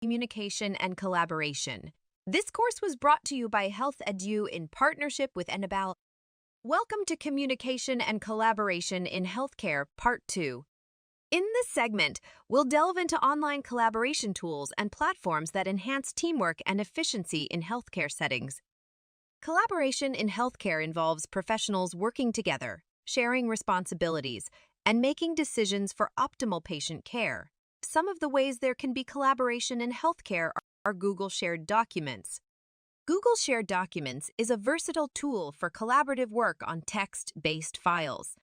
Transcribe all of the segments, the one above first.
Communication and Collaboration. This course was brought to you by Health-Edu in partnership with Annabelle. Welcome to Communication and Collaboration in Healthcare, Part 2. In this segment, we'll delve into online collaboration tools and platforms that enhance teamwork and efficiency in healthcare settings. Collaboration in healthcare involves professionals working together, sharing responsibilities, and making decisions for optimal patient care. Some of the ways there can be collaboration in healthcare are Google Shared Documents. Google Shared Documents is a versatile tool for collaborative work on text-based files.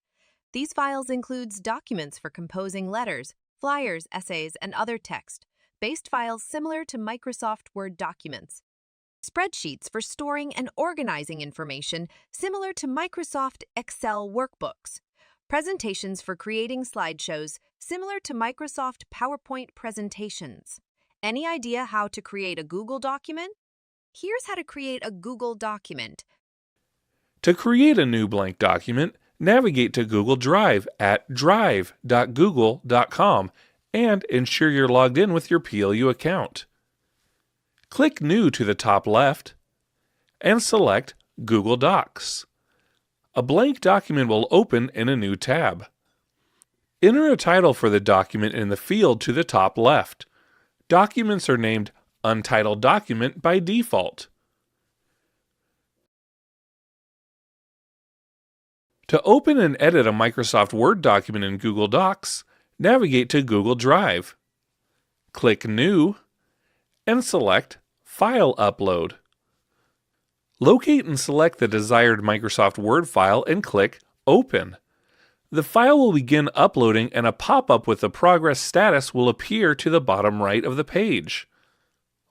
These files includes documents for composing letters, flyers, essays, and other text-based files similar to Microsoft Word documents. Spreadsheets for storing and organizing information similar to Microsoft Excel workbooks. Presentations for creating slideshows similar to Microsoft PowerPoint presentations. Any idea how to create a Google document? Here's how to create a Google document. To create a new blank document, navigate to Google Drive at drive.google.com and ensure you're logged in with your PLU account. Click New to the top left and select Google Docs. A blank document will open in a new tab. Enter a title for the document in the field to the top left. Documents are named Untitled Document by default. To open and edit a Microsoft Word document in Google Docs, navigate to Google Drive. Click New and select File Upload. Locate and select the desired Microsoft Word file and click Open. The file will begin uploading and a pop-up with the progress status will appear to the bottom right of the page.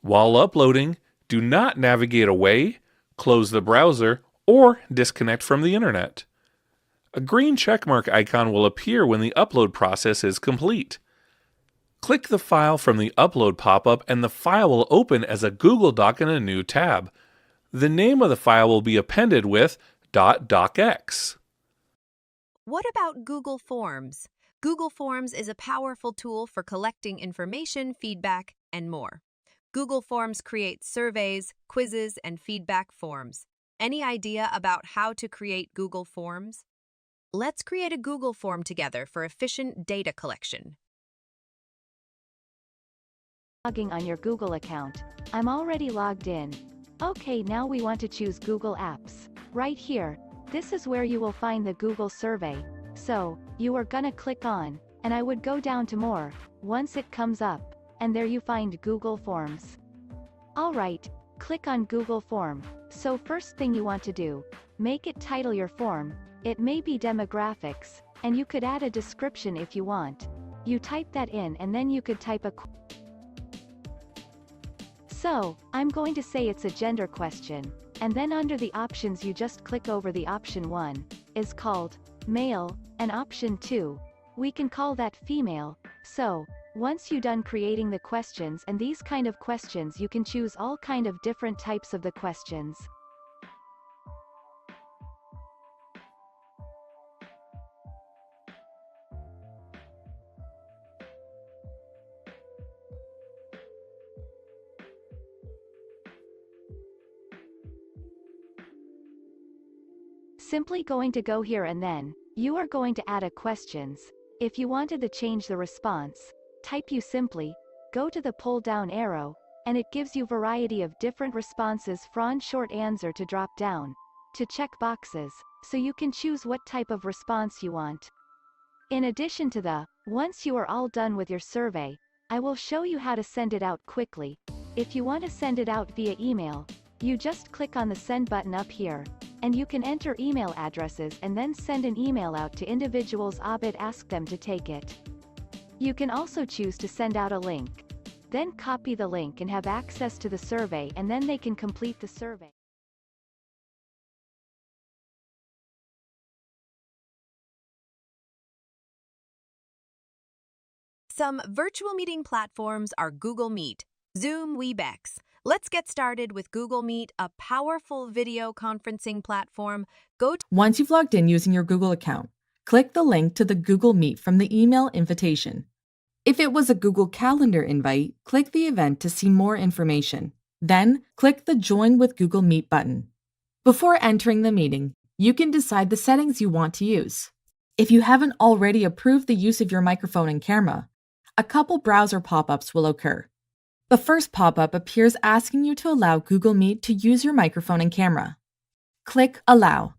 While uploading, do not navigate away, close the browser, or disconnect from the internet. A green checkmark icon will appear when the upload process is complete. Click the file from the Upload pop-up and the file will open as a Google Doc in a new tab. The name of the file will be appended with .docx. What about Google Forms? Google Forms is a powerful tool for collecting information, feedback, and more. Google Forms creates surveys, quizzes, and feedback forms. Any idea about how to create Google Forms? Let's create a Google form together for efficient data collection. Logging on your Google account. I'm already logged in. Okay, now we want to choose Google Apps. Right here, this is where you will find the Google survey. So, you are gonna click on, and I would go down to more, once it comes up, and there you find Google Forms. Alright, click on Google Form. So first thing you want to do, make it title your form. It may be demographics, and you could add a description if you want. You type that in and then you could type a So, I'm going to say it's a gender question, and then under the options you just click over the option 1, is called male, and option 2, we can call that female. So, once you done creating the questions and these kind of questions you can choose all kind of different types of the questions. Simply going to go here and then, you are going to add a questions. If you wanted to change the response, type you simply, go to the pull down arrow, and it gives you variety of different responses from short answer to drop down, to check boxes, so you can choose what type of response you want. In addition to the, once you are all done with your survey, I will show you how to send it out quickly. If you want to send it out via email, you just click on the send button up here, and you can enter email addresses and then send an email out to individuals ask them to take it. You can also choose to send out a link. Then copy the link and have access to the survey and then they can complete the survey. Some virtual meeting platforms are Google Meet, Zoom, Webex. Let's get started with Google Meet, a powerful video conferencing platform. Once you've logged in using your Google account, click the link to the Google Meet from the email invitation. If it was a Google Calendar invite, click the event to see more information. Then, click the Join with Google Meet button. Before entering the meeting, you can decide the settings you want to use. If you haven't already approved the use of your microphone and camera, a couple browser pop-ups will occur. The first pop-up appears asking you to allow Google Meet to use your microphone and camera. Click Allow.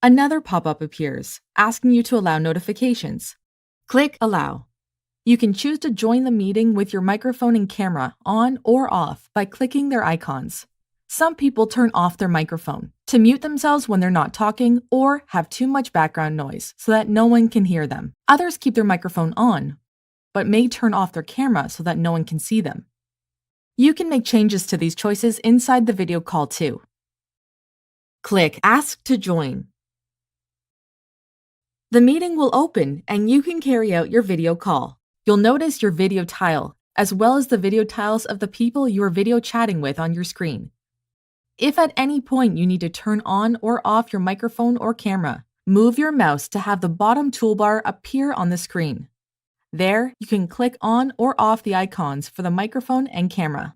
Another pop-up appears, asking you to allow notifications. Click Allow. You can choose to join the meeting with your microphone and camera on or off by clicking their icons. Some people turn off their microphone to mute themselves when they're not talking or have too much background noise so that no one can hear them. Others keep their microphone on, but may turn off their camera so that no one can see them. You can make changes to these choices inside the video call too. Click Ask to Join. The meeting will open and you can carry out your video call. You'll notice your video tile, as well as the video tiles of the people you are video chatting with on your screen. If at any point you need to turn on or off your microphone or camera, move your mouse to have the bottom toolbar appear on the screen. There, you can click on or off the icons for the microphone and camera.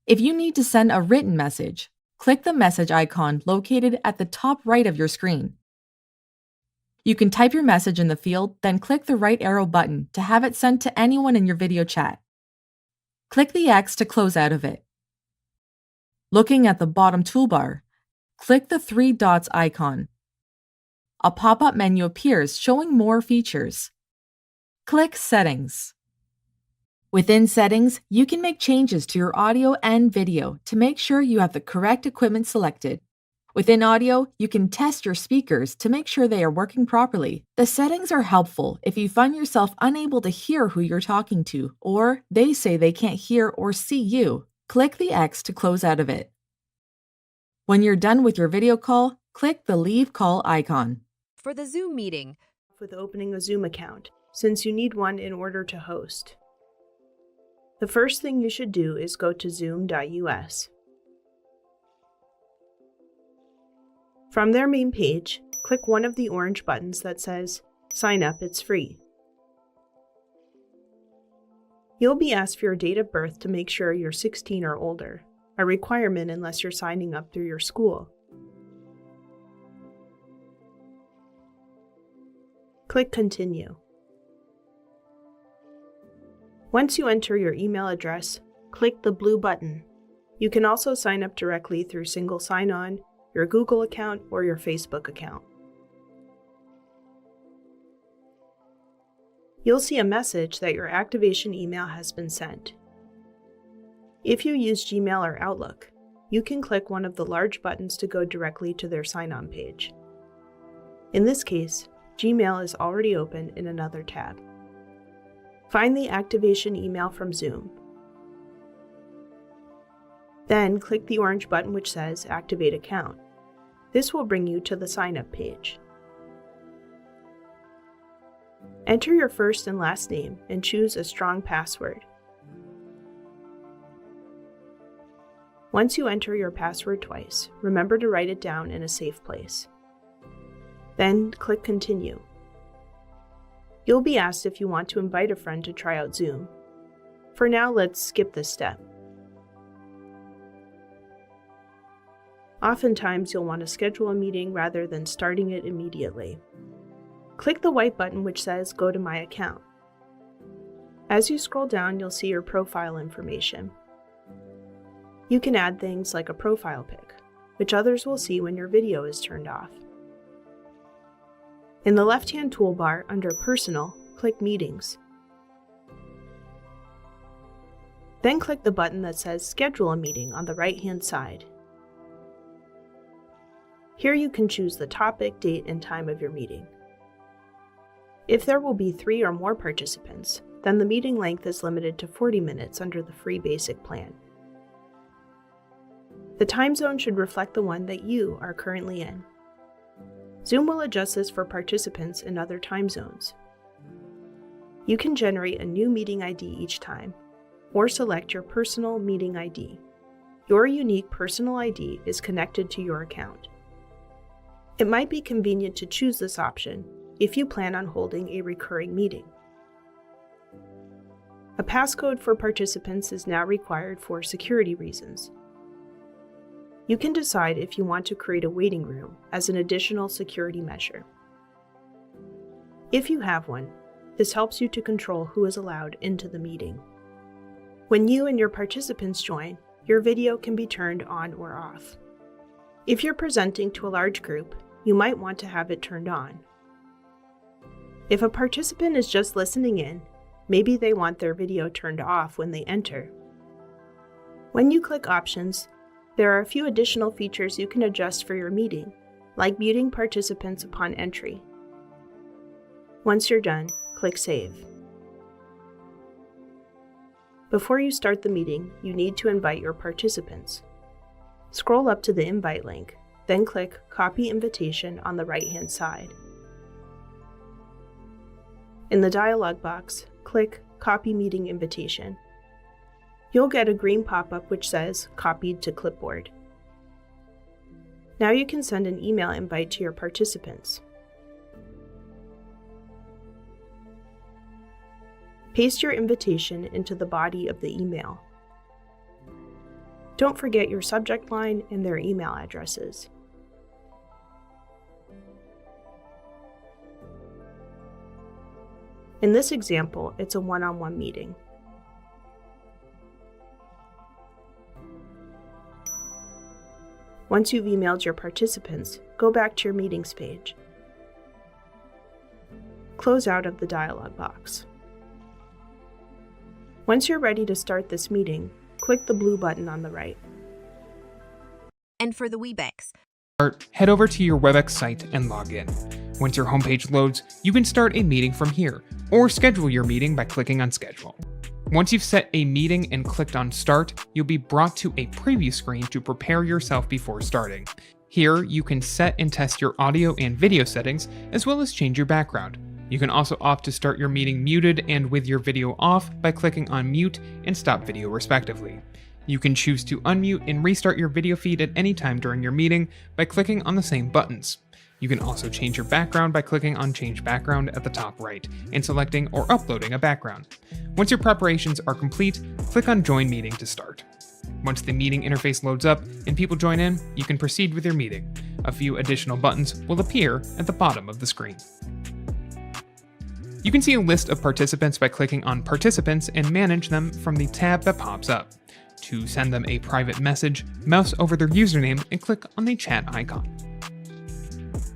If you need to send a written message, click the message icon located at the top right of your screen. You can type your message in the field, then click the right arrow button to have it sent to anyone in your video chat. Click the X to close out of it. Looking at the bottom toolbar, click the three dots icon. A pop-up menu appears showing more features. Click Settings. Within Settings, you can make changes to your audio and video to make sure you have the correct equipment selected. Within audio, you can test your speakers to make sure they are working properly. The settings are helpful if you find yourself unable to hear who you're talking to, or they say they can't hear or see you. Click the X to close out of it. When you're done with your video call, click the Leave Call icon. For the Zoom meeting, with opening a Zoom account, since you need one in order to host. The first thing you should do is go to zoom.us. From their main page, click one of the orange buttons that says, Sign up, it's free. You'll be asked for your date of birth to make sure you're 16 or older, a requirement unless you're signing up through your school. Click Continue. Once you enter your email address, click the blue button. You can also sign up directly through single sign-on, your Google account, or your Facebook account. You'll see a message that your activation email has been sent. If you use Gmail or Outlook, you can click one of the large buttons to go directly to their sign-on page. In this case, Gmail is already open in another tab. Find the activation email from Zoom. Then click the orange button which says Activate Account. This will bring you to the sign-up page. Enter your first and last name and choose a strong password. Once you enter your password twice, remember to write it down in a safe place. Then click Continue. You'll be asked if you want to invite a friend to try out Zoom. For now, let's skip this step. Oftentimes, you'll want to schedule a meeting rather than starting it immediately. Click the white button which says Go to My Account. As you scroll down, you'll see your profile information. You can add things like a profile pic, which others will see when your video is turned off. In the left-hand toolbar, under Personal, click Meetings. Then click the button that says Schedule a Meeting on the right-hand side. Here you can choose the topic, date, and time of your meeting. If there will be 3 or more participants, then the meeting length is limited to 40 minutes under the free basic plan. The time zone should reflect the one that you are currently in. Zoom will adjust this for participants in other time zones. You can generate a new meeting ID each time, or select your personal meeting ID. Your unique personal ID is connected to your account. It might be convenient to choose this option if you plan on holding a recurring meeting. A passcode for participants is now required for security reasons. You can decide if you want to create a waiting room as an additional security measure. If you have one, this helps you to control who is allowed into the meeting. When you and your participants join, your video can be turned on or off. If you're presenting to a large group, you might want to have it turned on. If a participant is just listening in, maybe they want their video turned off when they enter. When you click Options, there are a few additional features you can adjust for your meeting, like muting participants upon entry. Once you're done, click Save. Before you start the meeting, you need to invite your participants. Scroll up to the invite link, then click Copy Invitation on the right-hand side. In the dialog box, click Copy Meeting Invitation. You'll get a green pop-up which says Copied to Clipboard. Now you can send an email invite to your participants. Paste your invitation into the body of the email. Don't forget your subject line and their email addresses. In this example, it's a one-on-one meeting. Once you've emailed your participants, go back to your meetings page. Close out of the dialog box. Once you're ready to start this meeting, click the blue button on the right. And for the Webex, Head over to your WebEx site and log in. Once your homepage loads, you can start a meeting from here, or schedule your meeting by clicking on Schedule. Once you've set a meeting and clicked on Start, you'll be brought to a preview screen to prepare yourself before starting. Here, you can set and test your audio and video settings, as well as change your background. You can also opt to start your meeting muted and with your video off by clicking on Mute and Stop Video respectively. You can choose to unmute and restart your video feed at any time during your meeting by clicking on the same buttons. You can also change your background by clicking on Change Background at the top right and selecting or uploading a background. Once your preparations are complete, click on Join Meeting to start. Once the meeting interface loads up and people join in, you can proceed with your meeting. A few additional buttons will appear at the bottom of the screen. You can see a list of participants by clicking on Participants and manage them from the tab that pops up. To send them a private message, mouse over their username and click on the chat icon.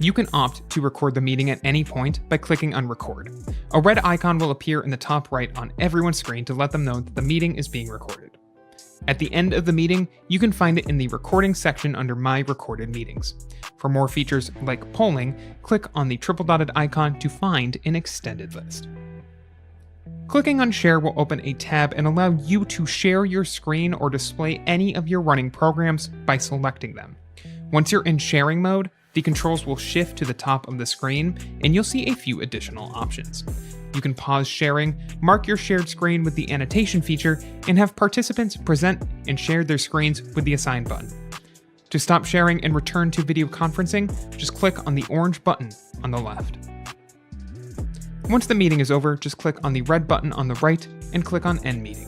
You can opt to record the meeting at any point by clicking on Record. A red icon will appear in the top right on everyone's screen to let them know that the meeting is being recorded. At the end of the meeting, you can find it in the Recording section under My Recorded Meetings. For more features like polling, click on the triple dotted icon to find an extended list. Clicking on Share will open a tab and allow you to share your screen or display any of your running programs by selecting them. Once you're in sharing mode, the controls will shift to the top of the screen and you'll see a few additional options. You can pause sharing, mark your shared screen with the annotation feature, and have participants present and share their screens with the Assign button. To stop sharing and return to video conferencing, just click on the orange button on the left. Once the meeting is over, just click on the red button on the right and click on End Meeting.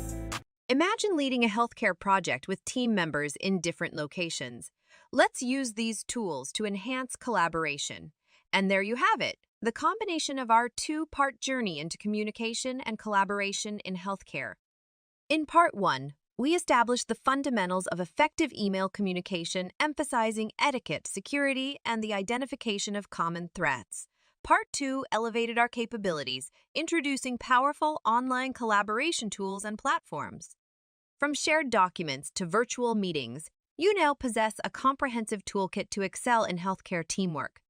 imagine leading a healthcare project with team members in different locations. Let's use these tools to enhance collaboration. And there you have it, the combination of our two-part journey into communication and collaboration in healthcare. In Part 1, we established the fundamentals of effective email communication, emphasizing etiquette, security, and the identification of common threats. Part 2 elevated our capabilities, introducing powerful online collaboration tools and platforms. From shared documents to virtual meetings, you now possess a comprehensive toolkit to excel in healthcare teamwork.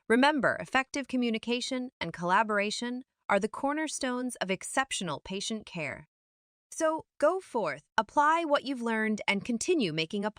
Remember, effective communication and collaboration are the cornerstones of exceptional patient care. So go forth, apply what you've learned, and continue making a